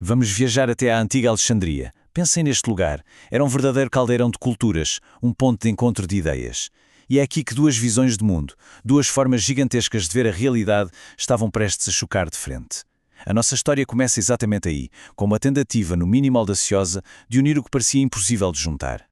Vamos viajar até à antiga Alexandria. Pensem neste lugar. Era um verdadeiro caldeirão de culturas, um ponto de encontro de ideias. E é aqui que duas visões de mundo, duas formas gigantescas de ver a realidade, estavam prestes a chocar de frente. A nossa história começa exatamente aí, com uma tentativa, no mínimo audaciosa, de unir o que parecia impossível de juntar.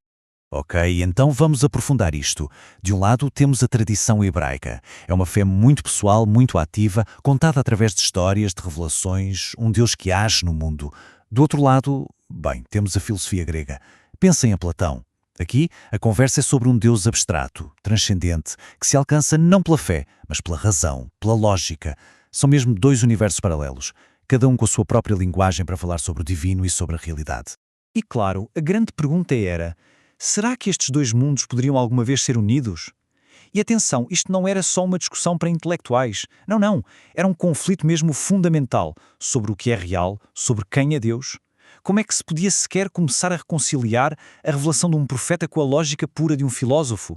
Ok, então vamos aprofundar isto. De um lado, temos a tradição hebraica. É uma fé muito pessoal, muito ativa, contada através de histórias, de revelações, um Deus que age no mundo. Do outro lado, bem, temos a filosofia grega. Pensem em Platão. Aqui, a conversa é sobre um Deus abstrato, transcendente, que se alcança não pela fé, mas pela razão, pela lógica. São mesmo dois universos paralelos, cada um com a sua própria linguagem para falar sobre o divino e sobre a realidade. E claro, a grande pergunta era: será que estes dois mundos poderiam alguma vez ser unidos? E atenção, isto não era só uma discussão para intelectuais. Não, não. Era um conflito mesmo fundamental sobre o que é real, sobre quem é Deus. Como é que se podia sequer começar a reconciliar a revelação de um profeta com a lógica pura de um filósofo?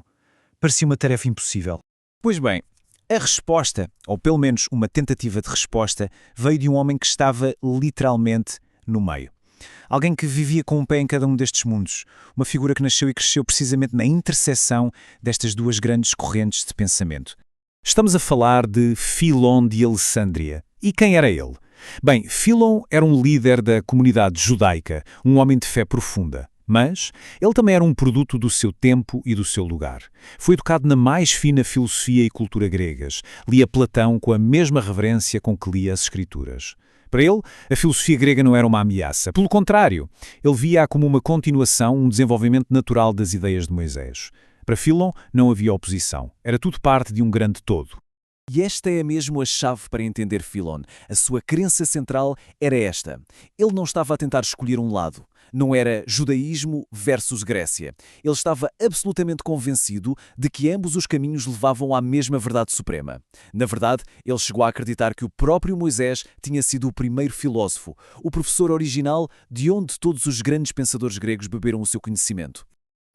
Parecia uma tarefa impossível. Pois bem, a resposta, ou pelo menos uma tentativa de resposta, veio de um homem que estava literalmente no meio. Alguém que vivia com um pé em cada um destes mundos. Uma figura que nasceu e cresceu precisamente na interseção destas duas grandes correntes de pensamento. Estamos a falar de Filon de Alessandria. E quem era ele? Bem, Filon era um líder da comunidade judaica, um homem de fé profunda. Mas ele também era um produto do seu tempo e do seu lugar. Foi educado na mais fina filosofia e cultura gregas. Lia Platão com a mesma reverência com que lia as Escrituras. Para ele, a filosofia grega não era uma ameaça. Pelo contrário, ele via-a como uma continuação, um desenvolvimento natural das ideias de Moisés. Para Filon, não havia oposição. Era tudo parte de um grande todo. E esta é mesmo a chave para entender Filon. A sua crença central era esta. Ele não estava a tentar escolher um lado. Não era judaísmo versus Grécia. Ele estava absolutamente convencido de que ambos os caminhos levavam à mesma verdade suprema. Na verdade, ele chegou a acreditar que o próprio Moisés tinha sido o primeiro filósofo, o professor original de onde todos os grandes pensadores gregos beberam o seu conhecimento.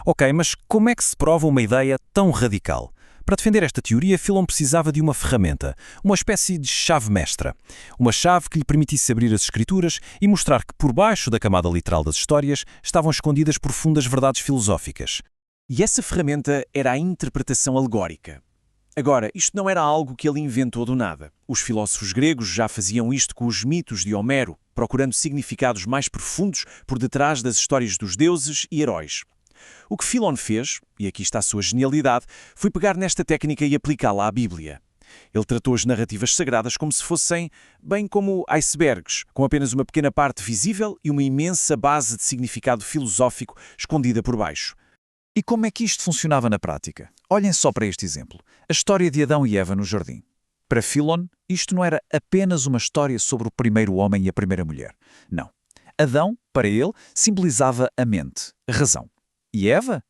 Ok, mas como é que se prova uma ideia tão radical? Para defender esta teoria, Filon precisava de uma ferramenta, uma espécie de chave mestra. Uma chave que lhe permitisse abrir as escrituras e mostrar que por baixo da camada literal das histórias estavam escondidas profundas verdades filosóficas. E essa ferramenta era a interpretação alegórica. Agora, isto não era algo que ele inventou do nada. Os filósofos gregos já faziam isto com os mitos de Homero, procurando significados mais profundos por detrás das histórias dos deuses e heróis. O que Filon fez, e aqui está a sua genialidade, foi pegar nesta técnica e aplicá-la à Bíblia. Ele tratou as narrativas sagradas como se fossem, bem como icebergs, com apenas uma pequena parte visível e uma imensa base de significado filosófico escondida por baixo. E como é que isto funcionava na prática? Olhem só para este exemplo. A história de Adão e Eva no jardim. Para Filon, isto não era apenas uma história sobre o primeiro homem e a primeira mulher. Não. Adão, para ele, simbolizava a mente, a razão. E Eva?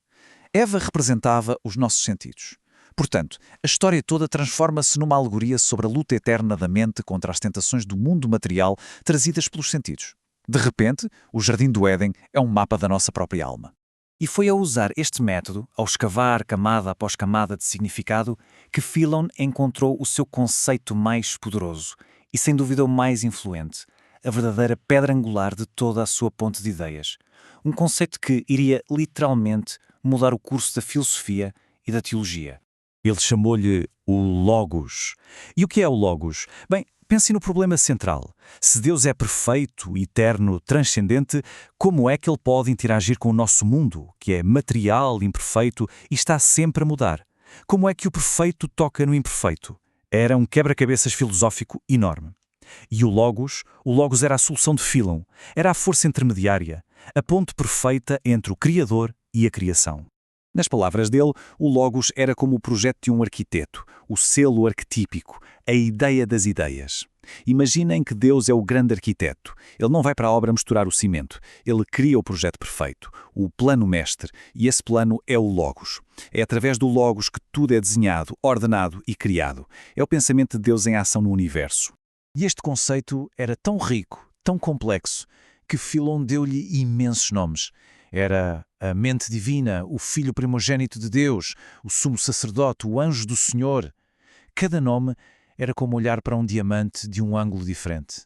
Eva representava os nossos sentidos. Portanto, a história toda transforma-se numa alegoria sobre a luta eterna da mente contra as tentações do mundo material trazidas pelos sentidos. De repente, o Jardim do Éden é um mapa da nossa própria alma. E foi a usar este método, ao escavar camada após camada de significado, que Filon encontrou o seu conceito mais poderoso e, sem dúvida, o mais influente, a verdadeira pedra angular de toda a sua ponte de ideias. Um conceito que iria, literalmente, mudar o curso da filosofia e da teologia. Ele chamou-lhe o Logos. E o que é o Logos? Bem, pense no problema central. Se Deus é perfeito, eterno, transcendente, como é que ele pode interagir com o nosso mundo, que é material, imperfeito e está sempre a mudar? Como é que o perfeito toca no imperfeito? Era um quebra-cabeças filosófico enorme. E o Logos era a solução de Filon, era a força intermediária, a ponte perfeita entre o Criador e a criação. Nas palavras dele, o Logos era como o projeto de um arquiteto, o selo arquetípico, a ideia das ideias. Imaginem que Deus é o grande arquiteto. Ele não vai para a obra misturar o cimento. Ele cria o projeto perfeito, o plano mestre, e esse plano é o Logos. É através do Logos que tudo é desenhado, ordenado e criado. É o pensamento de Deus em ação no universo. E este conceito era tão rico, tão complexo, que Filon deu-lhe imensos nomes. Era a mente divina, o filho primogênito de Deus, o sumo sacerdote, o anjo do Senhor. Cada nome era como olhar para um diamante de um ângulo diferente.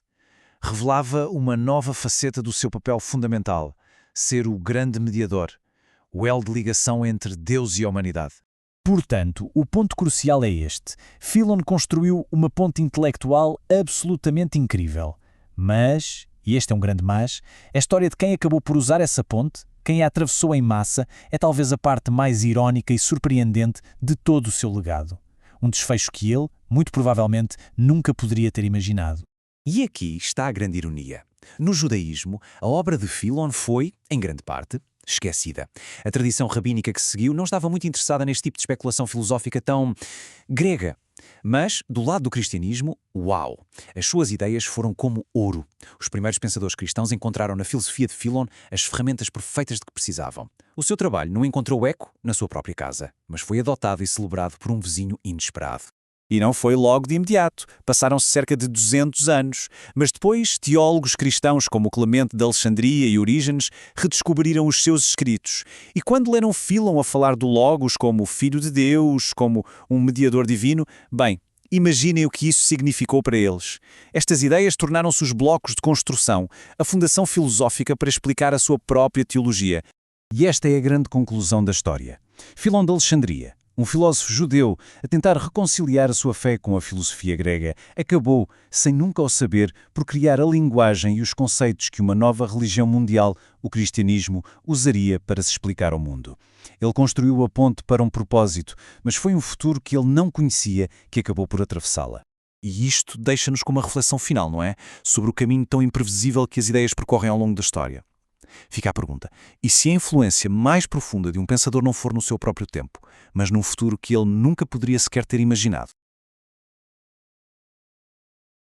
revelava uma nova faceta do seu papel fundamental, ser o grande mediador, o elo de ligação entre Deus e a humanidade. Portanto, o ponto crucial é este. Philon construiu uma ponte intelectual absolutamente incrível. Mas, e este é um grande mas, a história de quem acabou por usar essa ponte, quem a atravessou em massa, é talvez a parte mais irónica e surpreendente de todo o seu legado. Um desfecho que ele, muito provavelmente, nunca poderia ter imaginado. E aqui está a grande ironia. No judaísmo, a obra de Philon foi, em grande parte, esquecida. A tradição rabínica que seguiu não estava muito interessada neste tipo de especulação filosófica tão grega. Mas, do lado do cristianismo, uau! As suas ideias foram como ouro. Os primeiros pensadores cristãos encontraram na filosofia de Philon as ferramentas perfeitas de que precisavam. O seu trabalho não encontrou eco na sua própria casa, mas foi adotado e celebrado por um vizinho inesperado. E não foi logo de imediato. Passaram-se cerca de 200 anos. Mas depois, teólogos cristãos como Clemente de Alexandria e Orígenes redescobriram os seus escritos. E quando leram Philon a falar do Logos como Filho de Deus, como um mediador divino, bem, imaginem o que isso significou para eles. Estas ideias tornaram-se os blocos de construção, a fundação filosófica para explicar a sua própria teologia. E esta é a grande conclusão da história. Philon de Alexandria, um filósofo judeu, a tentar reconciliar a sua fé com a filosofia grega, acabou, sem nunca o saber, por criar a linguagem e os conceitos que uma nova religião mundial, o cristianismo, usaria para se explicar ao mundo. Ele construiu a ponte para um propósito, mas foi um futuro que ele não conhecia que acabou por atravessá-la. E isto deixa-nos com uma reflexão final, não é? Sobre o caminho tão imprevisível que as ideias percorrem ao longo da história. Fica a pergunta, e se a influência mais profunda de um pensador não for no seu próprio tempo, mas num futuro que ele nunca poderia sequer ter imaginado?